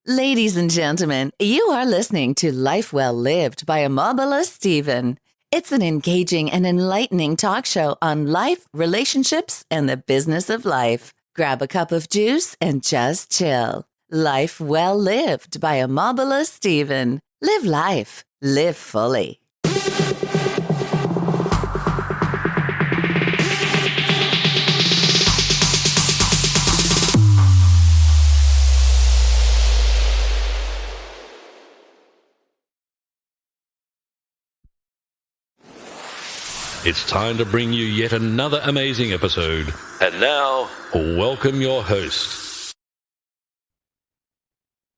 Ladies and gentlemen, you are listening to Life Well Lived by Omobola Stephen. It's an engaging and enlightening talk show on life, relationships, and the business of life. Grab a cup of juice and just chill. Life Well Lived by Omobola Stephen. Live life. Live fully. It's time to bring you yet another amazing episode. And now, welcome your host.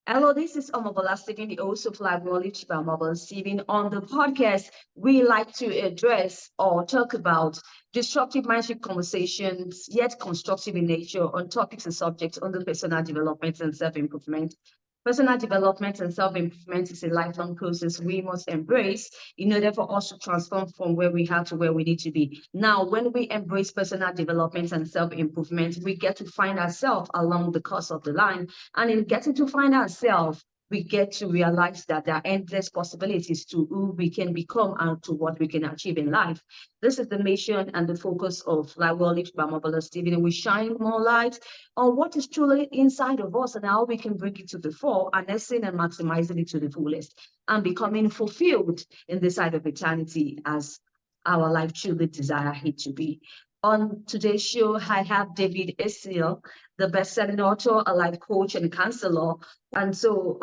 Hello, this is Omobola Stephen, the host of Live Knowledge by Omobola Stephen. On the podcast, we like to address or talk about disruptive mindset conversations, yet constructive in nature, on topics and subjects under personal development and self-improvement. Personal development and self-improvement is a lifelong process we must embrace in order for us to transform from where we are to where we need to be. Now, when we embrace personal development and self-improvement, we get to find ourselves along the course of the line. And in getting to find ourselves, we get to realize that there are endless possibilities to who we can become and to what we can achieve in life. This is the mission and the focus of Life Well Lived by Omobola Stephen, and we shine more light on what is truly inside of us and how we can bring it to the fore, harnessing and maximizing it to the fullest, and becoming fulfilled in the side of eternity as our life truly desire it to be. On today's show, I have David Essel, the best-selling author, a life coach, and counselor. And so,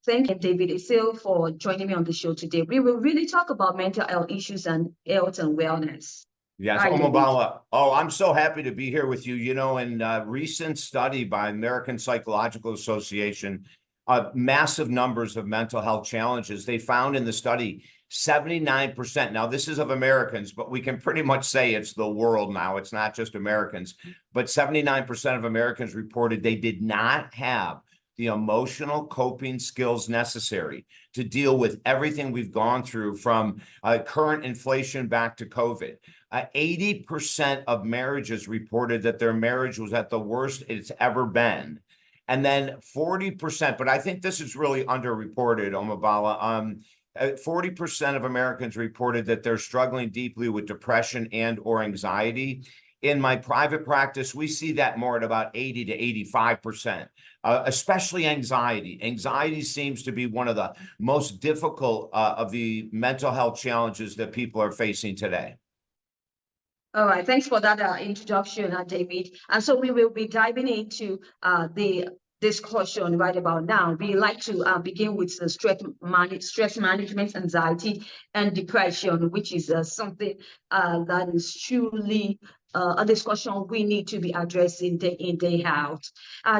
thank you, David Essel, for joining me on the show today. We will really talk about mental health issues and health and wellness. Yes, Hi, Omobola. Oh, I'm so happy to be here with you. You know, in a recent study by American Psychological Association, massive numbers of mental health challenges. They found in the study 79%. Now, this is of Americans, but we can pretty much say it's the world now. It's not just Americans, but 79% of Americans reported they did not have the emotional coping skills necessary to deal with everything we've gone through, from current inflation back to COVID. 80% of marriages reported that their marriage was at the worst it's ever been. And then 40%, but I think this is really underreported, Omobola. 40% of Americans reported that they're struggling deeply with depression and or anxiety. In my private practice, we see that more at about 80 to 85%, especially anxiety. Anxiety seems to be one of the most difficult of the mental health challenges that people are facing today. All right, thanks for that introduction, David. And so we will be diving into the discussion right about now. We like to begin with the stress management, anxiety, and depression, which is something that is truly a discussion we need to be addressing day in, day out.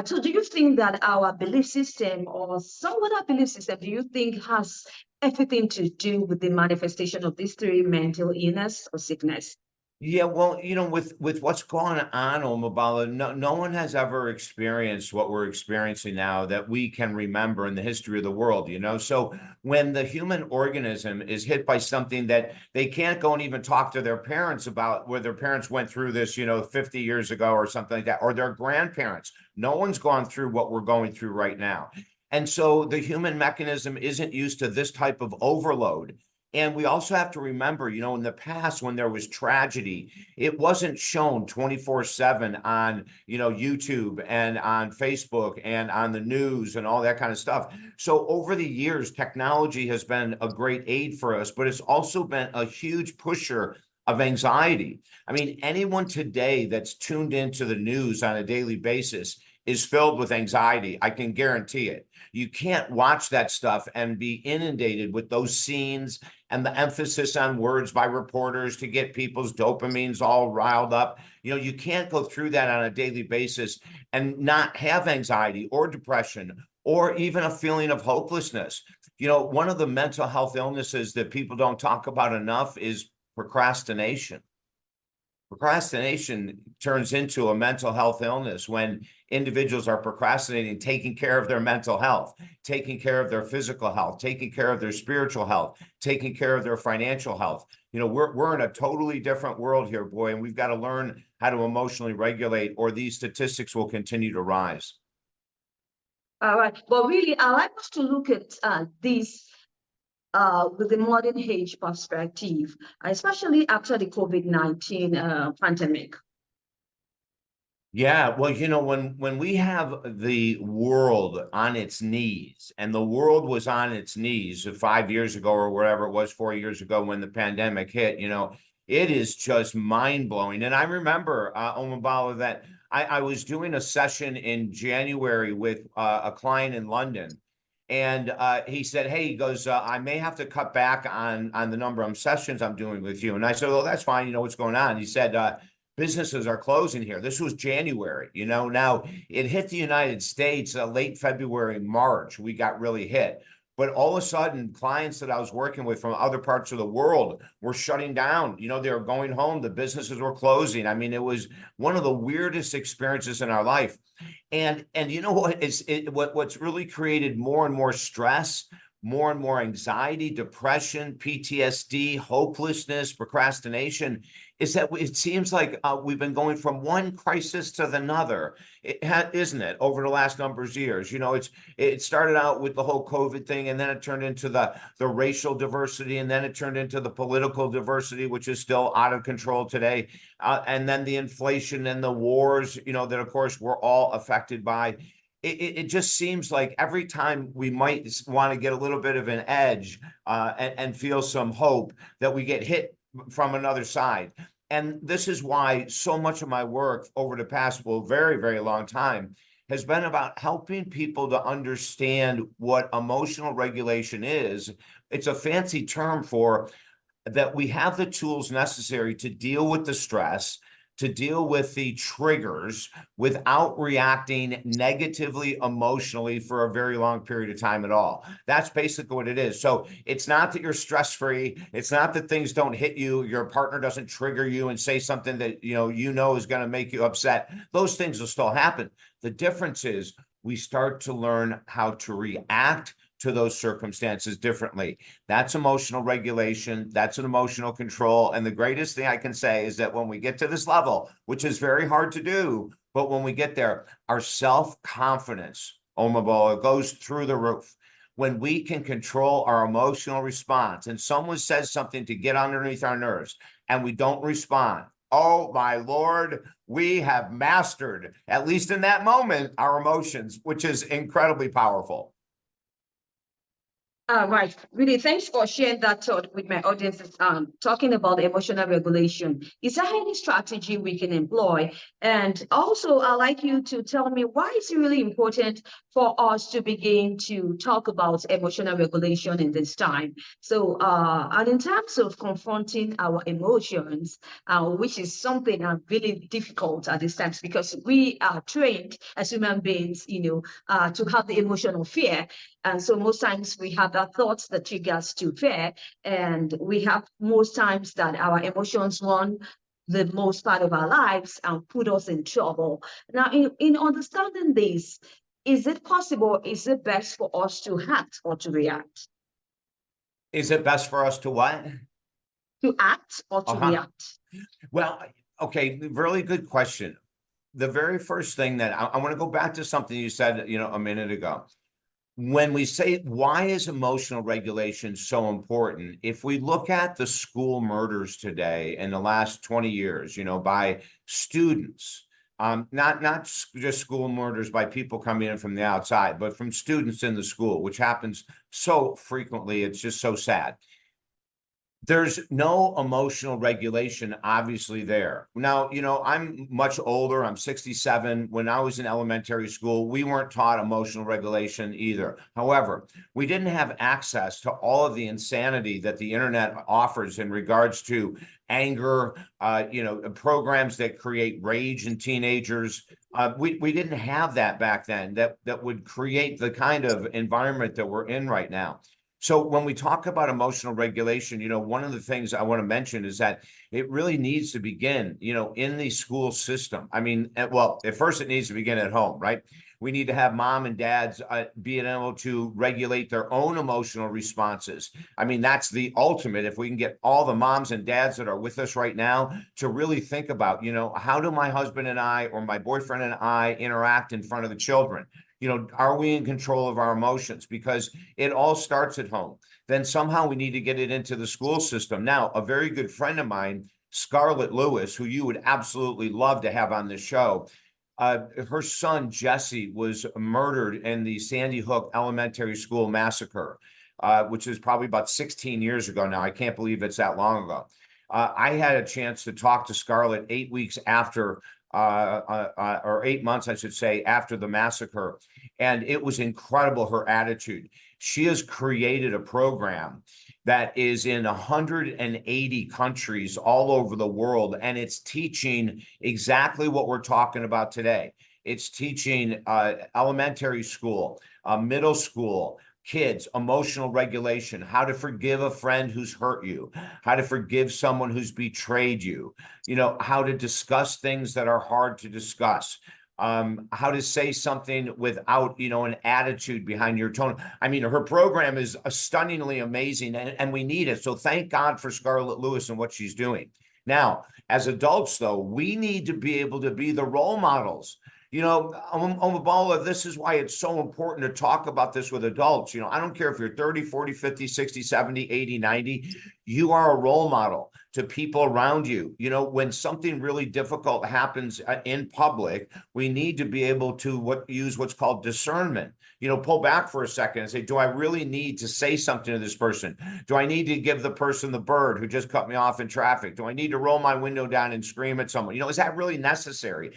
So do you think that our belief system or some other belief system, do you think has everything to do with the manifestation of these three: mental illness or sickness? Yeah, well, you know, with what's going on, Omobola, no one has ever experienced what we're experiencing now that we can remember in the history of the world, you know? So when the human organism is hit by something that they can't go and even talk to their parents about, where their parents went through this, you know, 50 years ago or something like that, or their grandparents, no one's gone through what we're going through right now. And so the human mechanism isn't used to this type of overload. And we also have to remember, you know, in the past, when there was tragedy, it wasn't shown 24/7 on, you know, YouTube and on Facebook and on the news and all that kind of stuff. So over the years, technology has been a great aid for us, but it's also been a huge pusher of anxiety. I mean, anyone today that's tuned into the news on a daily basis is filled with anxiety. I can guarantee it. You can't watch that stuff and be inundated with those scenes and the emphasis on words by reporters to get people's dopamines all riled up. You know, you can't go through that on a daily basis and not have anxiety or depression or even a feeling of hopelessness. You know, one of the mental health illnesses that people don't talk about enough is procrastination. Procrastination turns into a mental health illness when individuals are procrastinating, taking care of their mental health, taking care of their physical health, taking care of their spiritual health, taking care of their financial health. You know, we're in a totally different world here, boy, and we've got to learn how to emotionally regulate, or these statistics will continue to rise. All right. But really, I like us to look at this with the modern age perspective, especially after the COVID-19 pandemic. Yeah, well, when we have the world on its knees, and the world was on its knees 5 years ago or wherever it was, 4 years ago when the pandemic hit, it is just mind blowing. And I remember, Omobola, that I was doing a session in January with a client in London. And he said, "Hey," he goes, "I may have to cut back on the number of sessions I'm doing with you." And I said, "Well, that's fine. You know what's going on." He said, "Businesses are closing here." This was January. Now it hit the United States late February, March. We got really hit. But all of a sudden, clients that I was working with from other parts of the world were shutting down. They were going home. The businesses were closing. I mean, it was one of the weirdest experiences in our life. And you know what? What's really created more and more stress, more and more anxiety, depression, PTSD, hopelessness, procrastination, is that it seems like we've been going from one crisis to another, isn't it, over the last number of years? It started out with the whole COVID thing, and then it turned into the racial diversity, and then it turned into the political diversity, which is still out of control today, and then the inflation and the wars, that of course we're all affected by. It just seems like every time we might want to get a little bit of an edge and feel some hope, that we get hit from another side. And this is why so much of my work over the past, very, very long time has been about helping people to understand what emotional regulation is. It's a fancy term for that we have the tools necessary to deal with the stress, to deal with the triggers without reacting negatively emotionally for a very long period of time at all. That's basically what it is. So it's not that you're stress-free. It's not that things don't hit you. Your partner doesn't trigger you and say something that is going to make you upset. Those things will still happen. The difference is we start to learn how to react to those circumstances differently. That's emotional regulation. That's an emotional control. And the greatest thing I can say is that when we get to this level, which is very hard to do, but when we get there, our self-confidence, Omobola, goes through the roof. When we can control our emotional response and someone says something to get underneath our nerves and we don't respond, oh my Lord, we have mastered, at least in that moment, our emotions, which is incredibly powerful. Right. Really, thanks for sharing that thought with my audience. Talking about emotional regulation. Is there any strategy we can employ? And also, I'd like you to tell me why it's really important for us to begin to talk about emotional regulation in this time. So, and in terms of confronting our emotions, which is something really difficult at this time, because we are trained as human beings, to have the emotion of fear. And so most times we have that thoughts that triggers to fear, and we have most times that our emotions run the most part of our lives and put us in trouble. Now, in understanding this, is it possible, is it best for us to act or to react? Is it best for us to what? To act or to react? Well, okay, really good question. The very first thing that I want to go back to something you said, a minute ago. When we say, why is emotional regulation so important? If we look at the school murders today in the last 20 years, by students, not just school murders by people coming in from the outside, but from students in the school, which happens so frequently, it's just so sad. There's no emotional regulation, obviously, there. Now, I'm much older. I'm 67. When I was in elementary school, we weren't taught emotional regulation either. However, we didn't have access to all of the insanity that the internet offers in regards to anger, programs that create rage in teenagers. We didn't have that back then that would create the kind of environment that we're in right now. So when we talk about emotional regulation, one of the things I want to mention is that it really needs to begin, in the school system. I mean, well, at first it needs to begin at home, right? We need to have mom and dads being able to regulate their own emotional responses. I mean, that's the ultimate. If we can get all the moms and dads that are with us right now to really think about, how do my husband and I or my boyfriend and I interact in front of the children? Are we in control of our emotions? Because it all starts at home. Then somehow we need to get it into the school system. Now, a very good friend of mine, Scarlett Lewis, who you would absolutely love to have on this show, her son, Jesse, was murdered in the Sandy Hook Elementary School massacre, which is probably about 16 years ago now. I can't believe it's that long ago. I had a chance to talk to Scarlett 8 weeks after, or 8 months, I should say, after the massacre. And it was incredible, her attitude. She has created a program that is in 180 countries all over the world, and it's teaching exactly what we're talking about today. It's teaching elementary school, middle school, kids, emotional regulation, how to forgive a friend who's hurt you, how to forgive someone who's betrayed you, how to discuss things that are hard to discuss, how to say something without, an attitude behind your tone. I mean, her program is stunningly amazing, and we need it. So thank God for Scarlett Lewis and what she's doing. Now, as adults, though, we need to be able to be the role models. Omobola, this is why it's so important to talk about this with adults. I don't care if you're 30, 40, 50, 60, 70, 80, 90, you are a role model to people around you. When something really difficult happens in public, we need to be able to use what's called discernment. Pull back for a second and say, do I really need to say something to this person? Do I need to give the person the bird who just cut me off in traffic? Do I need to roll my window down and scream at someone? Is that really necessary?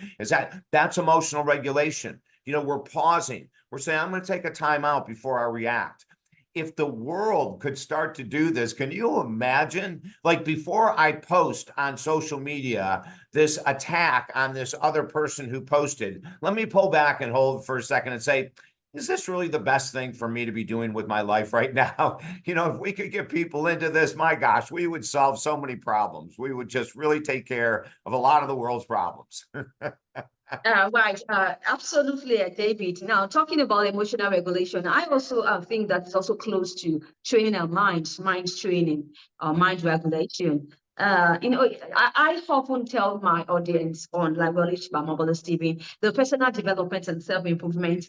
That's emotional regulation. We're pausing. We're saying, I'm going to take a time out before I react. If the world could start to do this, can you imagine? Like, before I post on social media this attack on this other person who posted, let me pull back and hold for a second and say, is this really the best thing for me to be doing with my life right now? If we could get people into this, my gosh, we would solve so many problems. We would just really take care of a lot of the world's problems. Right, absolutely, David. Now, talking about emotional regulation, I also think that it's also close to training our minds, mind training, mind regulation. I often tell my audience on Life Knowledge by Omobola Stephen, the personal development and self-improvement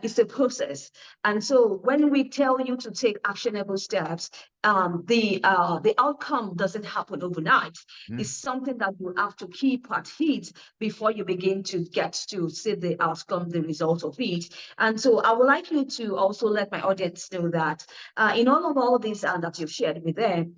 is a process. And so when we tell you to take actionable steps, the outcome doesn't happen overnight. It's something that you have to keep at heat before you begin to get to see the outcome, the result of it. And so I would like you to also let my audience know that in all of these that you've shared with them,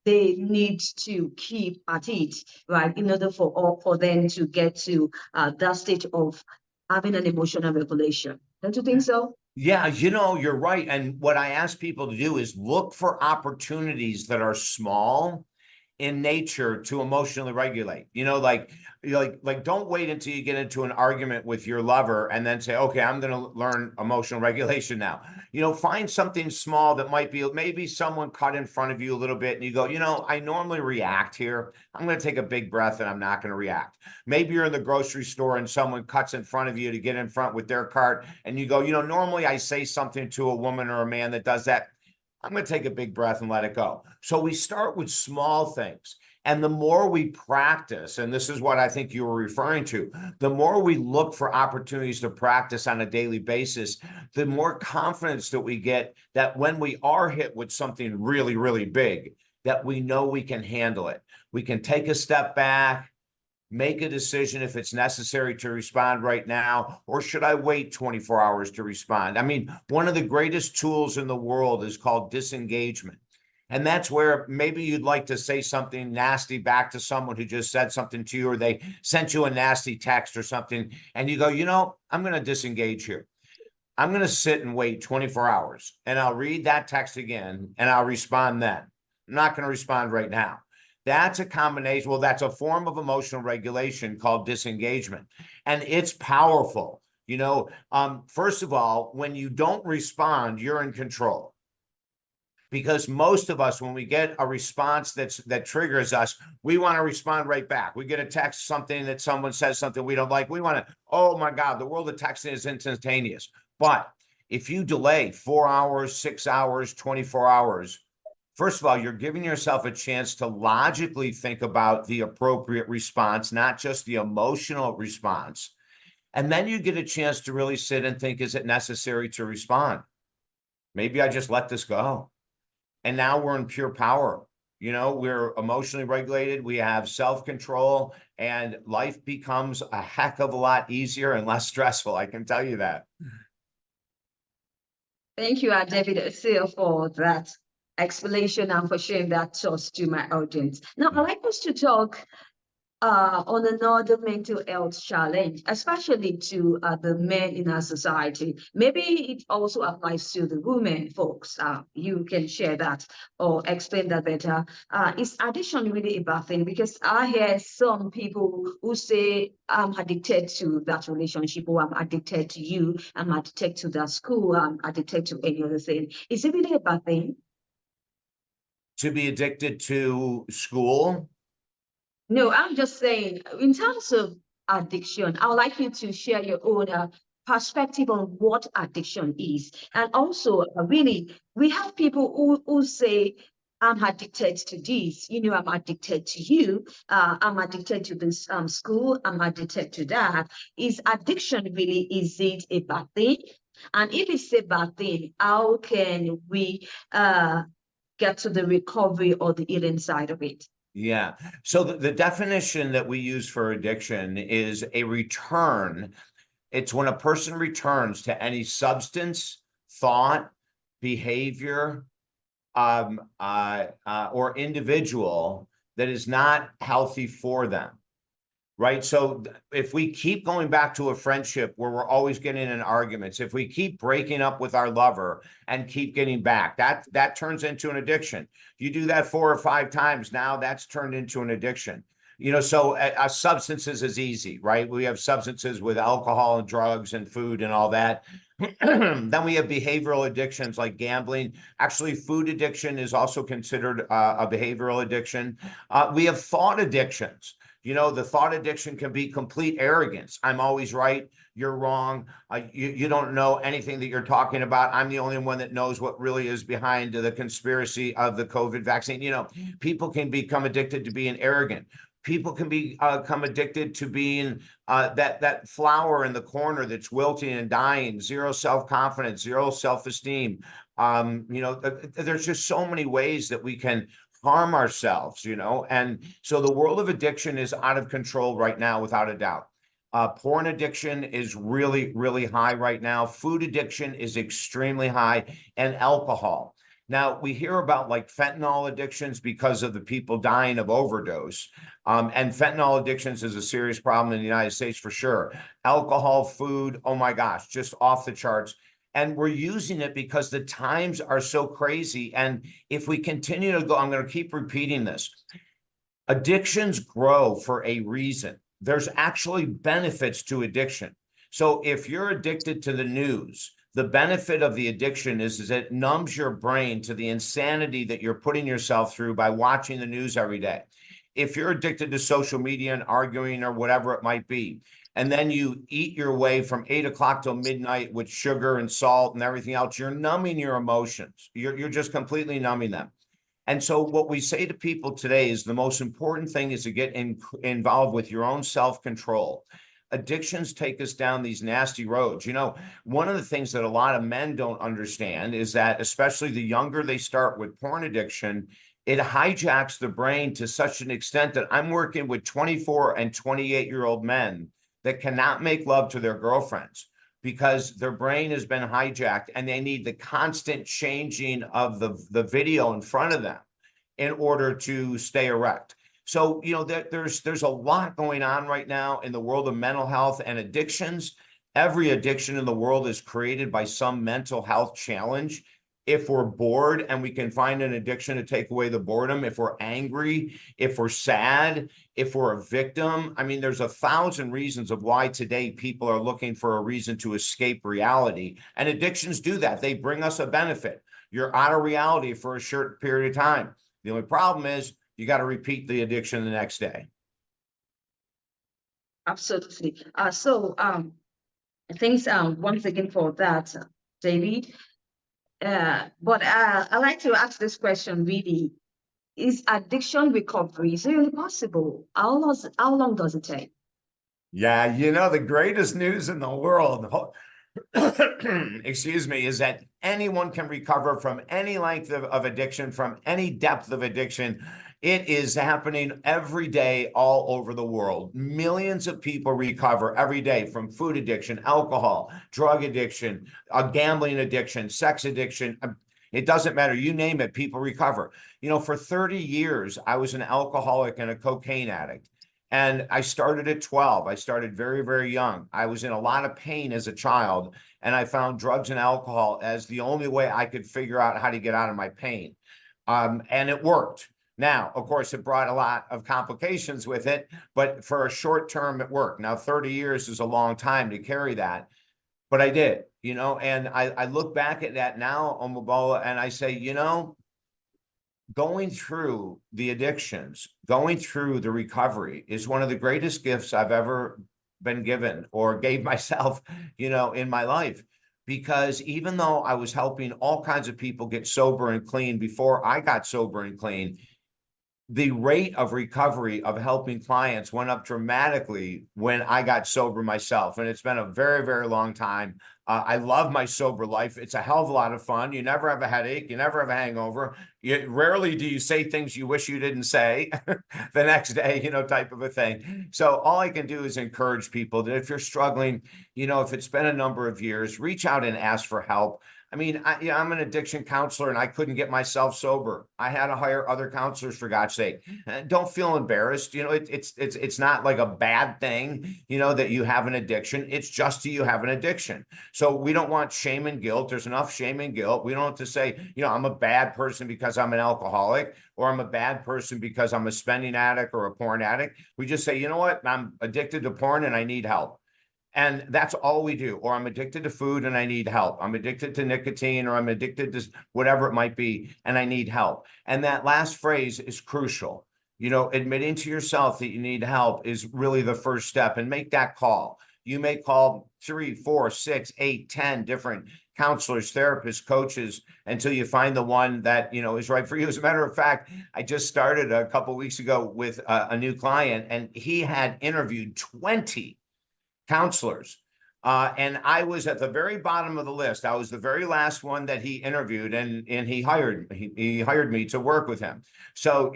they need to keep at it, right, in order for them to get to that state of having an emotional regulation. Don't you think so? Yeah, you're right. And what I ask people to do is look for opportunities that are small in nature to emotionally regulate. Like don't wait until you get into an argument with your lover and then say, okay, I'm going to learn emotional regulation now. Find something small that might be, maybe someone cut in front of you a little bit and you go, I normally react here. I'm going to take a big breath and I'm not going to react. Maybe you're in the grocery store and someone cuts in front of you to get in front with their cart and you go, normally I say something to a woman or a man that does that. I'm going to take a big breath and let it go. So we start with small things. And the more we practice, and this is what I think you were referring to, the more we look for opportunities to practice on a daily basis, the more confidence that we get that when we are hit with something really, really big, that we know we can handle it. We can take a step back, make a decision if it's necessary to respond right now, or should I wait 24 hours to respond? I mean, one of the greatest tools in the world is called disengagement. And that's where maybe you'd like to say something nasty back to someone who just said something to you, or they sent you a nasty text or something, and you go, I'm going to disengage here. I'm going to sit and wait 24 hours, and I'll read that text again, and I'll respond then. I'm not going to respond right now. That's a combination. Well, that's a form of emotional regulation called disengagement. And it's powerful. First of all, when you don't respond, you're in control. Because most of us, when we get a response that triggers us, we want to respond right back. We get a text, something that someone says something we don't like. We want to, oh my God, the world of texting is instantaneous. But if you delay 4 hours, 6 hours, 24 hours, first of all, you're giving yourself a chance to logically think about the appropriate response, not just the emotional response. And then you get a chance to really sit and think, is it necessary to respond? Maybe I just let this go. And now we're in pure power. You know, we're emotionally regulated, we have self-control, and life becomes a heck of a lot easier and less stressful. I can tell you that. Thank you, David Essel, for that explanation and for sharing that thoughts to my audience. Now, I'd like us to talk on another mental health challenge, especially to the men in our society. Maybe it also applies to the women folks. You can share that or explain that better. Is addiction really a bad thing? Because I hear some people who say, I'm addicted to that relationship, or I'm addicted to you, I'm addicted to that school, I'm addicted to any other thing. Is it really a bad thing? To be addicted to school? No, I'm just saying, in terms of addiction, I would like you to share your own perspective on what addiction is. And also, really, we have people who say, I'm addicted to this, you know, I'm addicted to you, I'm addicted to this school, I'm addicted to that. Is addiction really, is it a bad thing? And if it's a bad thing, how can we get to the recovery or the healing side of it? Yeah. So the definition that we use for addiction is a return. It's when a person returns to any substance, thought, behavior, or individual that is not healthy for them. Right. So if we keep going back to a friendship where we're always getting in arguments, if we keep breaking up with our lover and keep getting back, that turns into an addiction. You do that 4 or 5 times, now that's turned into an addiction. You know, so substances is easy, right? We have substances with alcohol and drugs and food and all that. Then we have behavioral addictions like gambling. Actually, food addiction is also considered a behavioral addiction. We have thought addictions. You know, the thought addiction can be complete arrogance. I'm always right. You're wrong. You don't know anything that you're talking about. I'm the only one that knows what really is behind the conspiracy of the COVID vaccine. You know, people can become addicted to being arrogant. People can become addicted to being that flower in the corner that's wilting and dying, zero self-confidence, zero self-esteem. You know, there's just so many ways that we can harm ourselves, you know, and so the world of addiction is out of control right now, without a doubt. Porn addiction is really, really high right now. Food addiction is extremely high, and alcohol. Now, we hear about like fentanyl addictions because of the people dying of overdose. And fentanyl addictions is a serious problem in the United States for sure. Alcohol, food, oh my gosh, just off the charts. And we're using it because the times are so crazy. And if we continue to go, I'm going to keep repeating this. Addictions grow for a reason. There's actually benefits to addiction. So if you're addicted to the news, the benefit of the addiction is it numbs your brain to the insanity that you're putting yourself through by watching the news every day. If you're addicted to social media and arguing or whatever it might be, and then you eat your way from 8 o'clock till midnight with sugar and salt and everything else, you're numbing your emotions. You're just completely numbing them. And so what we say to people today is the most important thing is to get involved with your own self-control. Addictions take us down these nasty roads. You know, one of the things that a lot of men don't understand is that, especially the younger they start with porn addiction, it hijacks the brain to such an extent that I'm working with 24 and 28-year-old men that cannot make love to their girlfriends because their brain has been hijacked and they need the constant changing of the video in front of them in order to stay erect. So, you know, there's a lot going on right now in the world of mental health and addictions. Every addiction in the world is created by some mental health challenge. If we're bored and we can find an addiction to take away the boredom, if we're angry, if we're sad, if we're a victim, I mean, there's 1,000 reasons of why today people are looking for a reason to escape reality. And addictions do that. They bring us a benefit. You're out of reality for a short period of time. The only problem is you got to repeat the addiction the next day. Absolutely. Thanks once again for that, David. But I like to ask this question really. Is addiction recovery, is it really possible? How long does it take? Yeah, the greatest news in the world, excuse me, is that anyone can recover from any length of addiction, from any depth of addiction. It is happening every day all over the world. Millions of people recover every day from food addiction, alcohol, drug addiction, gambling addiction, sex addiction. It doesn't matter. You name it, people recover. For 30 years, I was an alcoholic and a cocaine addict. And I started at 12. I started very, very young. I was in a lot of pain as a child, and I found drugs and alcohol as the only way I could figure out how to get out of my pain. And it worked. Now, of course, it brought a lot of complications with it, but for a short term, it worked. Now, 30 years is a long time to carry that, but I did, and I look back at that now, Omobola, and I say, going through the addictions, going through the recovery is one of the greatest gifts I've ever been given or gave myself, in my life. Because even though I was helping all kinds of people get sober and clean before I got sober and clean, the rate of recovery of helping clients went up dramatically when I got sober myself. And it's been a very, very long time. I love my sober life. It's a hell of a lot of fun. You never have a headache. You never have a hangover. Rarely do you say things you wish you didn't say the next day, type of a thing. So all I can do is encourage people that if you're struggling, if it's been a number of years, reach out and ask for help. I mean, I'm an addiction counselor and I couldn't get myself sober. I had to hire other counselors, for God's sake. Don't feel embarrassed. It's not like a bad thing, that you have an addiction. It's just you have an addiction. So we don't want shame and guilt. There's enough shame and guilt. We don't have to say, I'm a bad person because I'm an alcoholic, or I'm a bad person because I'm a spending addict or a porn addict. We just say, you know what? I'm addicted to porn and I need help. And that's all we do. Or I'm addicted to food and I need help. I'm addicted to nicotine, or I'm addicted to whatever it might be, and I need help. And that last phrase is crucial. Admitting to yourself that you need help is really the first step, and make that call. You may call 3, 4, 6, 8, 10 different counselors, therapists, coaches, until you find the one that, is right for you. As a matter of fact, I just started a couple of weeks ago with a new client, and he had interviewed 20 counselors. And I was at the very bottom of the list. I was the very last one that he interviewed, and he hired me to work with him. So,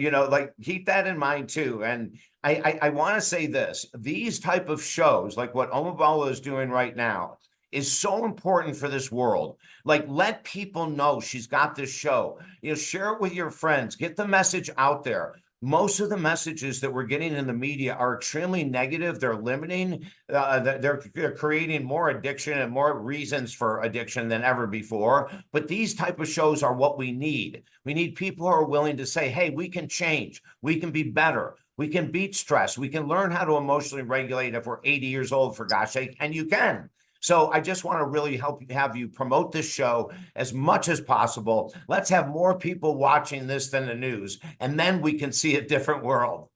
keep that in mind too. And I want to say this, these type of shows, like what Omobola is doing right now, is so important for this world. Like, let people know she's got this show, share it with your friends, get the message out there. Most of the messages that we're getting in the media are extremely negative. They're limiting, they're creating more addiction and more reasons for addiction than ever before. But these type of shows are what we need. We need people who are willing to say, hey, we can change. We can be better. We can beat stress. We can learn how to emotionally regulate if we're 80 years old, for gosh sake, and you can. So I just want to really have you promote this show as much as possible. Let's have more people watching this than the news, and then we can see a different world.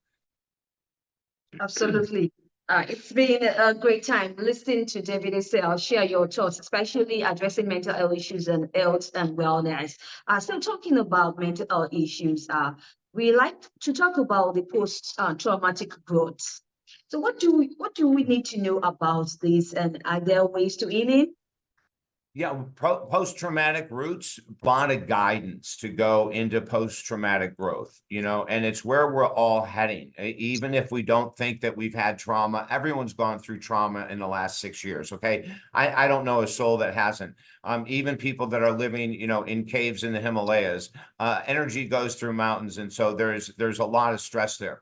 Absolutely. It's been a great time listening to David Essel share your thoughts, especially addressing mental health issues and health and wellness. So talking about mental health issues, we like to talk about the post-traumatic growth. So what do we need to know about this, and are there ways to heal it? Yeah, post-traumatic roots, a lot of guidance to go into post-traumatic growth, and it's where we're all heading. Even if we don't think that we've had trauma, everyone's gone through trauma in the last 6 years, okay? I don't know a soul that hasn't. Even people that are living, in caves in the Himalayas, energy goes through mountains, and so there's a lot of stress there.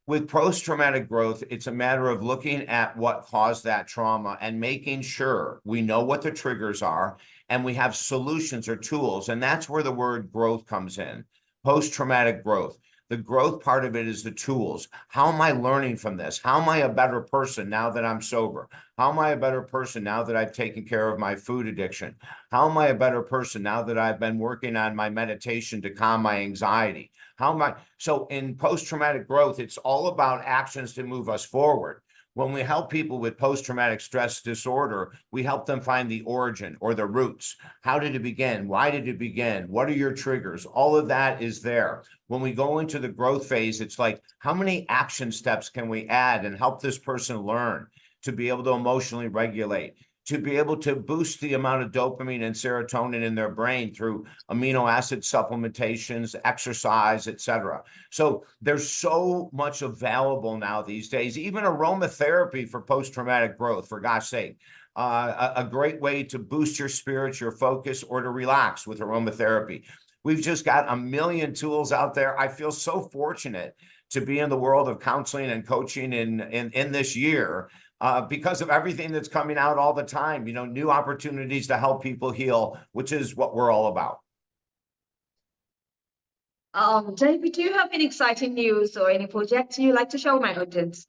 With post-traumatic growth, it's a matter of looking at what caused that trauma and making sure we know what the triggers are and we have solutions or tools. And that's where the word growth comes in. Post-traumatic growth. The growth part of it is the tools. How am I learning from this? How am I a better person now that I'm sober? How am I a better person now that I've taken care of my food addiction? How am I a better person now that I've been working on my meditation to calm my anxiety? So in post-traumatic growth, it's all about actions to move us forward. When we help people with post-traumatic stress disorder, we help them find the origin or the roots. How did it begin? Why did it begin? What are your triggers? All of that is there. When we go into the growth phase, it's like, how many action steps can we add and help this person learn to be able to emotionally regulate, to be able to boost the amount of dopamine and serotonin in their brain through amino acid supplementations, exercise, etc. So there's so much available now these days, even aromatherapy for post-traumatic growth, for gosh sake. A great way to boost your spirits, your focus, or to relax with aromatherapy. We've just got a million tools out there. I feel so fortunate to be in the world of counseling and coaching in this year because of everything that's coming out all the time, new opportunities to help people heal, which is what we're all about. David, do you have any exciting news or any projects you'd like to show my audience?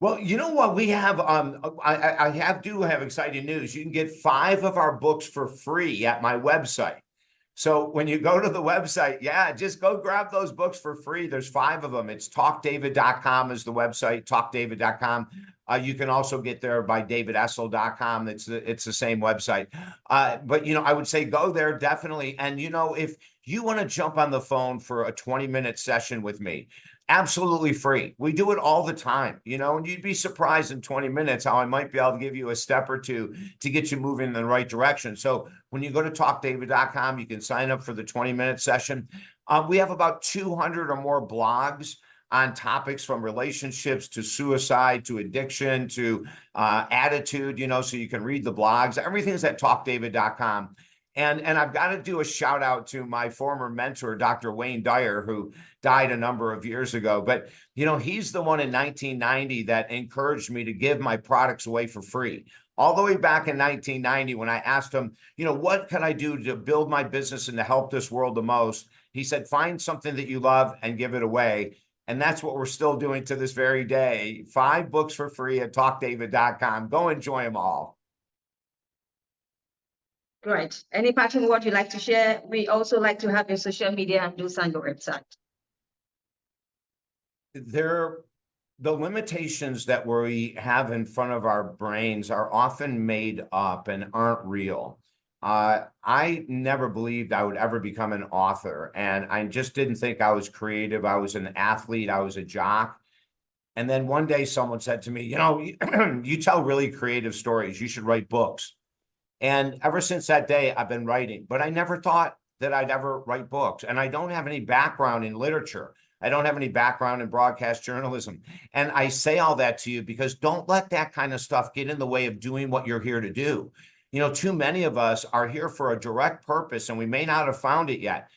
Well, you know what? We have I do have exciting news. You can get 5 of our books for free at my website. So when you go to the website, just go grab those books for free. There's 5 of them. It's talkdavid.com is the website, talkdavid.com. You can also get there by davidessel.com. It's the same website. But, I would say go there definitely. And, if you want to jump on the phone for a 20-minute session with me, absolutely free. We do it all the time, and you'd be surprised in 20 minutes how I might be able to give you a step or two to get you moving in the right direction. So when you go to talkdavid.com, you can sign up for the 20-minute session. We have about 200 or more blogs on topics from relationships to suicide to addiction to attitude, so you can read the blogs. Everything's at talkdavid.com. And I've got to do a shout out to my former mentor, Dr. Wayne Dyer, who died a number of years ago. But, he's the one in 1990 that encouraged me to give my products away for free. All the way back in 1990, when I asked him, what can I do to build my business and to help this world the most? He said, find something that you love and give it away. And that's what we're still doing to this very day. 5 books for free at talkdavid.com. Go enjoy them all. Great. Any parting word you'd like to share? We also like to have your social media and do on your website. The limitations that we have in front of our brains are often made up and aren't real. I never believed I would ever become an author, and I just didn't think I was creative. I was an athlete. I was a jock. And then one day someone said to me, you tell really creative stories. You should write books. And ever since that day, I've been writing, but I never thought that I'd ever write books. And I don't have any background in literature. I don't have any background in broadcast journalism. And I say all that to you because don't let that kind of stuff get in the way of doing what you're here to do. Too many of us are here for a direct purpose and we may not have found it yet.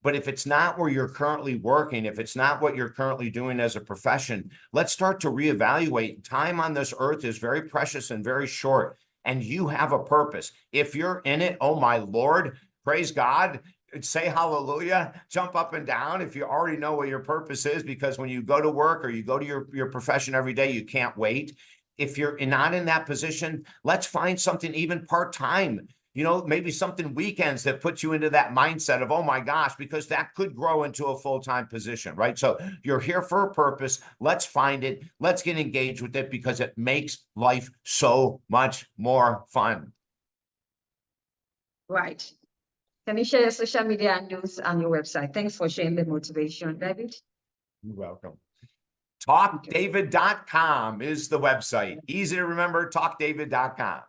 But if it's not where you're currently working, if it's not what you're currently doing as a profession, let's start to reevaluate. Time on this earth is very precious and very short, and you have a purpose. If you're in it, oh my Lord, praise God, say hallelujah, jump up and down if you already know what your purpose is, because when you go to work or you go to your profession every day, you can't wait. If you're not in that position, let's find something even part-time, maybe something weekends that puts you into that mindset of, oh my gosh, because that could grow into a full-time position, right? So you're here for a purpose. Let's find it. Let's get engaged with it because it makes life so much more fun. Right. Can you share your social media handles and your website? Thanks for sharing the motivation, David. You're welcome. Talkdavid.com is the website. Easy to remember, talkdavid.com.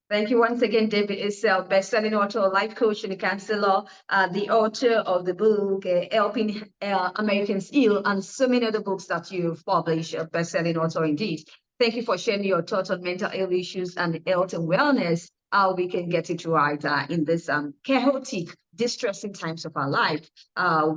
Thank you once again, David Essel, best-selling author, life coach, and counselor, the author of the book, Helping Americans Heal, and so many other books that you've published, a best-selling author indeed. Thank you for sharing your thoughts on mental health issues and health and wellness, how we can get it right in this chaotic, distressing times of our life.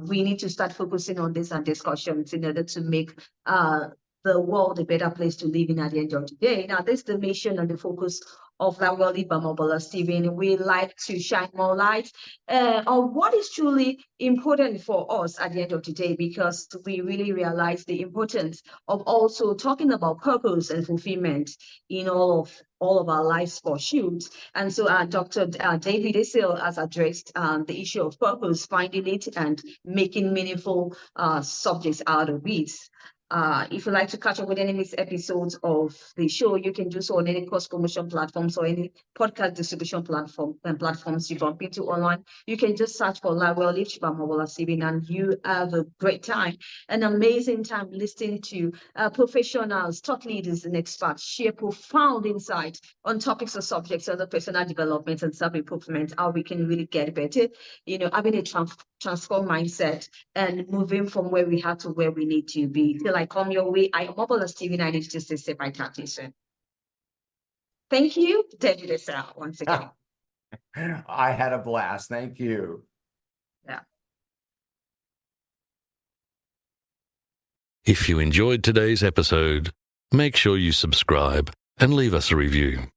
We need to start focusing on this and discussions in order to make the world a better place to live in at the end of the day. Now, this is the mission and the focus of Life Well Lived by Omobola Stephen, we like to shine more light on what is truly important for us at the end of the day, because we really realize the importance of also talking about purpose and fulfillment in all of our lives pursuits. And so Dr. David Essel has addressed the issue of purpose, finding it and making meaningful subjects out of it. If you'd like to catch up with any of these episodes of the show, you can do so on any cross promotion platforms or any podcast distribution platforms you bump into online. You can just search for Life Well Lived by Omobola Stephen, and you have a great time, an amazing time listening to professionals, thought leaders, and experts share profound insight on topics or subjects of the personal development and self-improvement, how we can really get better, having a transform mindset and moving from where we are to where we need to be. Till I come your way, I am Omobola Stephen. I need to just say bye, talk to you soon. Thank you, David Essel, once again. I had a blast. Thank you. Yeah. If you enjoyed today's episode, make sure you subscribe and leave us a review.